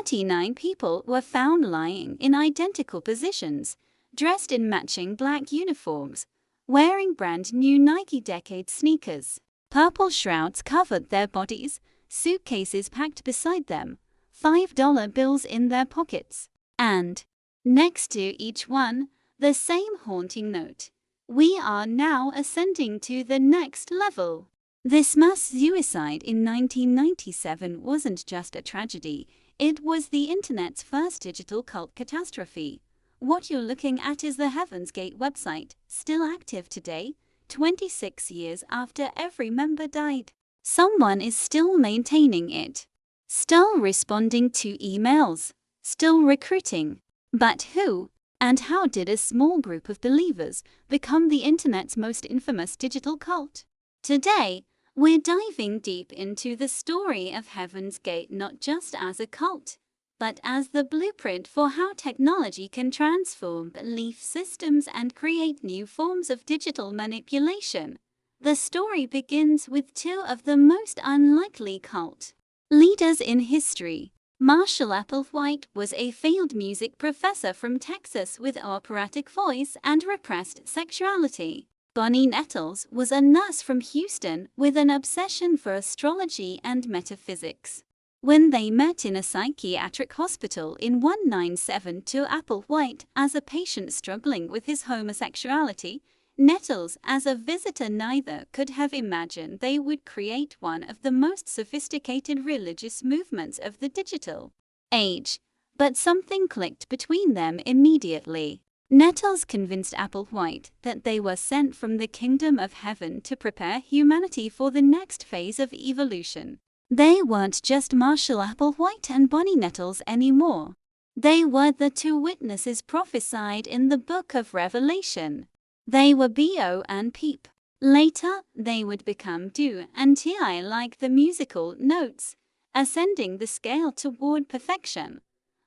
39 people were found lying in identical positions, dressed in matching black uniforms, wearing brand new Nike Decade sneakers. Purple shrouds covered their bodies, suitcases packed beside them, $5 bills in their pockets, and, next to each one, the same haunting note: "We are now ascending to the next level." This mass suicide in 1997 wasn't just a tragedy, it was the internet's first digital cult catastrophe. What you're looking at is the Heaven's Gate website, still active today, 26 years after every member died. Someone is still maintaining it, still responding to emails, still recruiting. But who and how did a small group of believers become the internet's most infamous digital cult? Today, we're diving deep into the story of Heaven's Gate, not just as a cult, but as the blueprint for how technology can transform belief systems and create new forms of digital manipulation. The story begins with two of the most unlikely cult leaders in history. Marshall Applewhite was a failed music professor from Texas with operatic voice and repressed sexuality. Bonnie Nettles was a nurse from Houston with an obsession for astrology and metaphysics. When they met in a psychiatric hospital in 1972, Applewhite as a patient struggling with his homosexuality, Nettles as a visitor, neither could have imagined they would create one of the most sophisticated religious movements of the digital age. But something clicked between them immediately. Nettles convinced Applewhite that they were sent from the kingdom of heaven to prepare humanity for the next phase of evolution. They weren't just Marshall Applewhite and Bonnie Nettles anymore. They were the two witnesses prophesied in the Book of Revelation. They were Bo and Peep. Later, they would become Do and Ti, like the musical notes, ascending the scale toward perfection.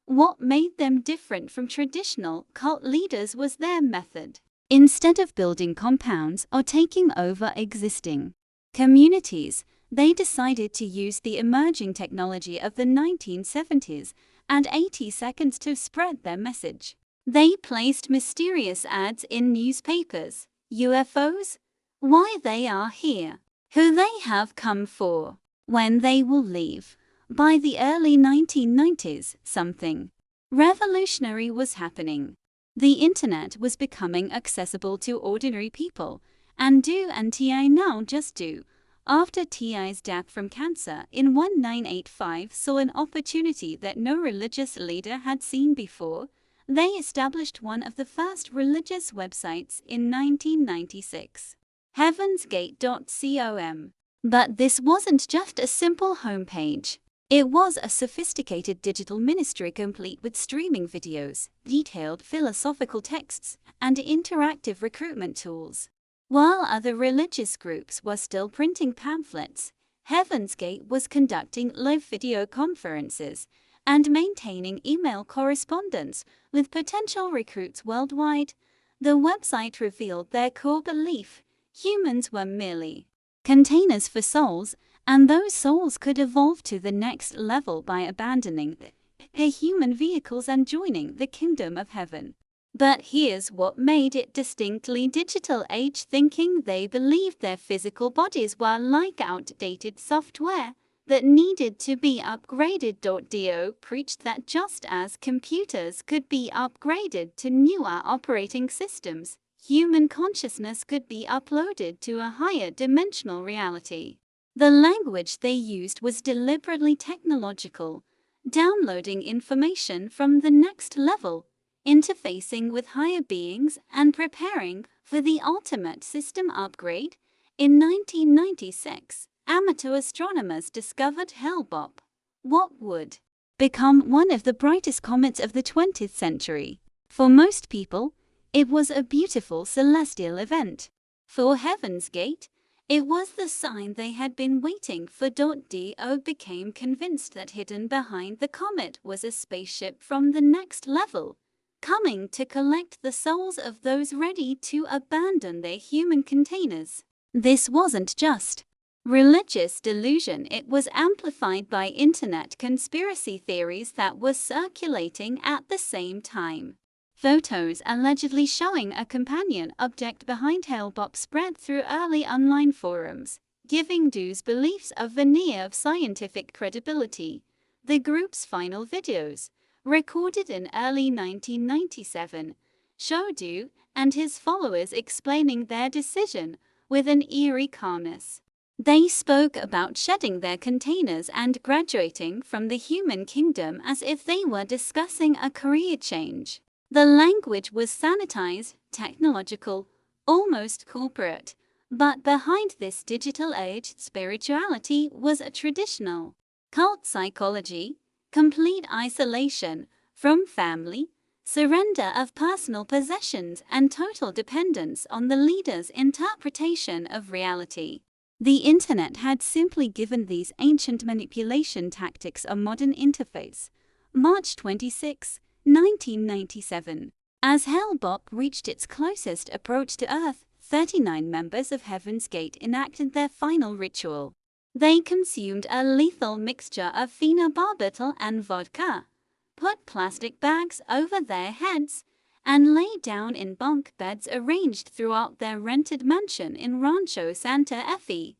What made them different from traditional cult leaders was their method. Instead of building compounds or taking over existing communities, they decided to use the emerging technology of the 1970s and 80s to spread their message. They placed mysterious ads in newspapers: UFOs, why they are here, who they have come for, when they will leave. By the early 1990s, something revolutionary was happening. The internet was becoming accessible to ordinary people, and Do and Ti, now just Do, after Ti's death from cancer in 1985, saw an opportunity that no religious leader had seen before. They established one of the first religious websites in 1996, heavensgate.com. But this wasn't just a simple homepage. It was a sophisticated digital ministry complete with streaming videos, detailed philosophical texts, and interactive recruitment tools. While other religious groups were still printing pamphlets, Heaven's Gate was conducting live video conferences and maintaining email correspondence with potential recruits worldwide. The website revealed their core belief: humans were merely containers for souls, and those souls could evolve to the next level by abandoning their human vehicles and joining the kingdom of heaven. But here's what made it distinctly digital age thinking. They believed their physical bodies were like outdated software that needed to be upgraded. Do preached that just as computers could be upgraded to newer operating systems, human consciousness could be uploaded to a higher dimensional reality. The language they used was deliberately technological, downloading information from the next level, interfacing with higher beings, and preparing for the ultimate system upgrade. In 1996, amateur astronomers discovered Hale-Bopp, what would become one of the brightest comets of the 20th century. For most people, it was a beautiful celestial event. For Heaven's Gate, it was the sign they had been waiting for. Do became convinced that hidden behind the comet was a spaceship from the next level, coming to collect the souls of those ready to abandon their human containers. This wasn't just religious delusion. It was amplified by internet conspiracy theories that were circulating at the same time. Photos allegedly showing a companion object behind Hale-Bopp spread through early online forums, giving Do's beliefs a veneer of scientific credibility. The group's final videos, recorded in early 1997, show Do and his followers explaining their decision with an eerie calmness. They spoke about shedding their containers and graduating from the human kingdom as if they were discussing a career change. The language was sanitized, technological, almost corporate, but behind this digital age, spirituality was a traditional cult psychology, complete isolation from family, surrender of personal possessions, and total dependence on the leader's interpretation of reality. The internet had simply given these ancient manipulation tactics a modern interface. March 26, 1997. As Hale-Bopp reached its closest approach to Earth, 39 members of Heaven's Gate enacted their final ritual. They consumed a lethal mixture of phenobarbital and vodka, put plastic bags over their heads, and lay down in bunk beds arranged throughout their rented mansion in Rancho Santa Fe,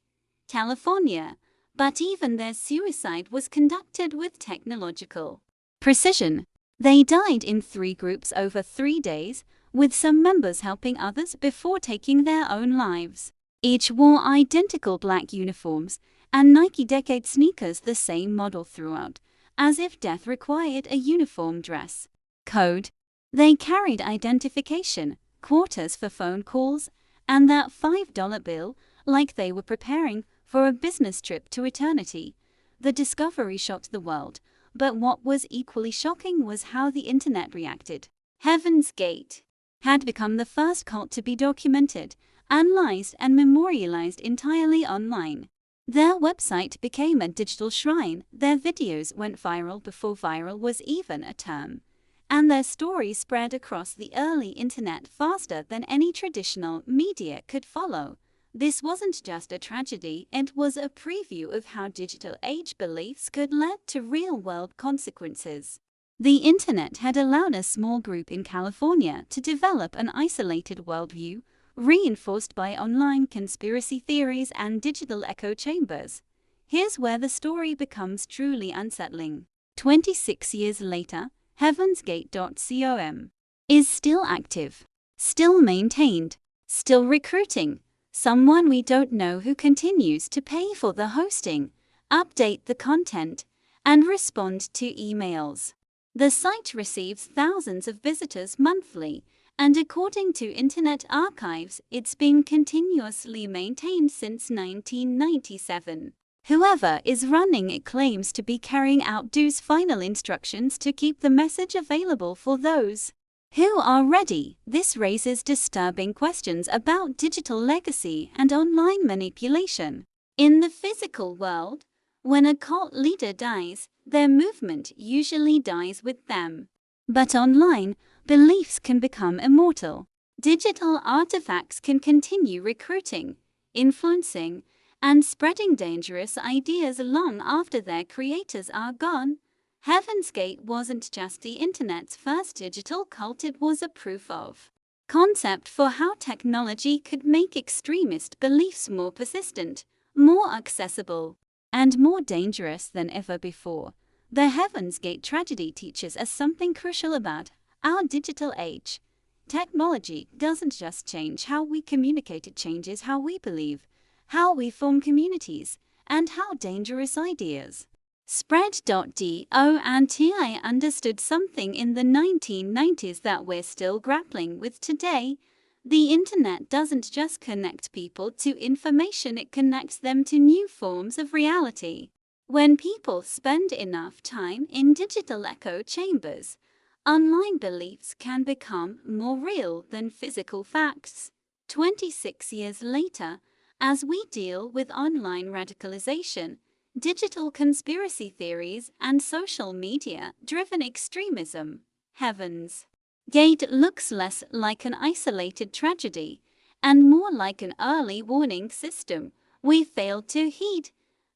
California. But even their suicide was conducted with technological precision. They died in 3 groups over 3 days, with some members helping others before taking their own lives. Each wore identical black uniforms and Nike Decade sneakers, the same model throughout, as if death required a uniform dress code. They carried identification, quarters for phone calls, and that $5 bill like they were preparing for a business trip to eternity. The discovery shocked the world, but what was equally shocking was how the internet reacted. Heaven's Gate had become the first cult to be documented, analyzed, and memorialized entirely online. Their website became a digital shrine, their videos went viral before viral was even a term, and their story spread across the early internet faster than any traditional media could follow. This wasn't just a tragedy, it was a preview of how digital age beliefs could lead to real-world consequences. The internet had allowed a small group in California to develop an isolated worldview, reinforced by online conspiracy theories and digital echo chambers. Here's where the story becomes truly unsettling. 26 years later, heavensgate.com is still active, still maintained, still recruiting someone we don't know who continues to pay for the hosting, update the content, and respond to emails. The site receives thousands of visitors monthly, and according to Internet Archives, it's been continuously maintained since 1997. Whoever is running it claims to be carrying out Do's final instructions to keep the message available for those who are ready. This raises disturbing questions about digital legacy and online manipulation. In the physical world, when a cult leader dies, their movement usually dies with them. But online, beliefs can become immortal. Digital artifacts can continue recruiting, influencing, and spreading dangerous ideas long after their creators are gone. Heaven's Gate wasn't just the internet's first digital cult, it was a proof of concept for how technology could make extremist beliefs more persistent, more accessible, and more dangerous than ever before. The Heaven's Gate tragedy teaches us something crucial about our digital age. Technology doesn't just change how we communicate, it changes how we believe, how we form communities, and how dangerous ideas spread. Do and Ti understood something in the 1990s that we're still grappling with today. The internet doesn't just connect people to information, it connects them to new forms of reality. When people spend enough time in digital echo chambers, online beliefs can become more real than physical facts. 26 years later, as we deal with online radicalization, digital conspiracy theories, and social media-driven extremism, Heaven's Gate looks less like an isolated tragedy and more like an early warning system, we failed to heed.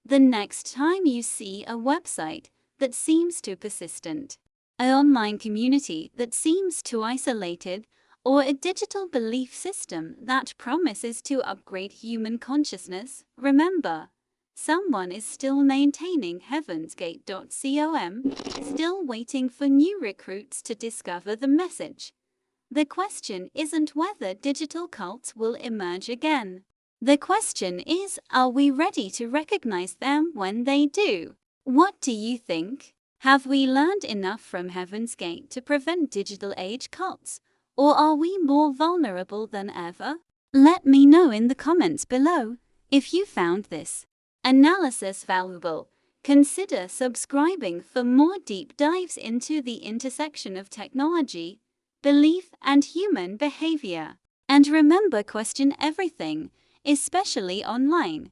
The next time you see a website that seems too persistent, an online community that seems too isolated, or a digital belief system that promises to upgrade human consciousness, remember, someone is still maintaining heavensgate.com, still waiting for new recruits to discover the message. The question isn't whether digital cults will emerge again. The question is, are we ready to recognize them when they do? What do you think? Have we learned enough from Heaven's Gate to prevent digital age cults? Or are we more vulnerable than ever? Let me know in the comments below. If you found this analysis valuable, consider subscribing for more deep dives into the intersection of technology, belief, and human behavior. And remember, question everything, especially online.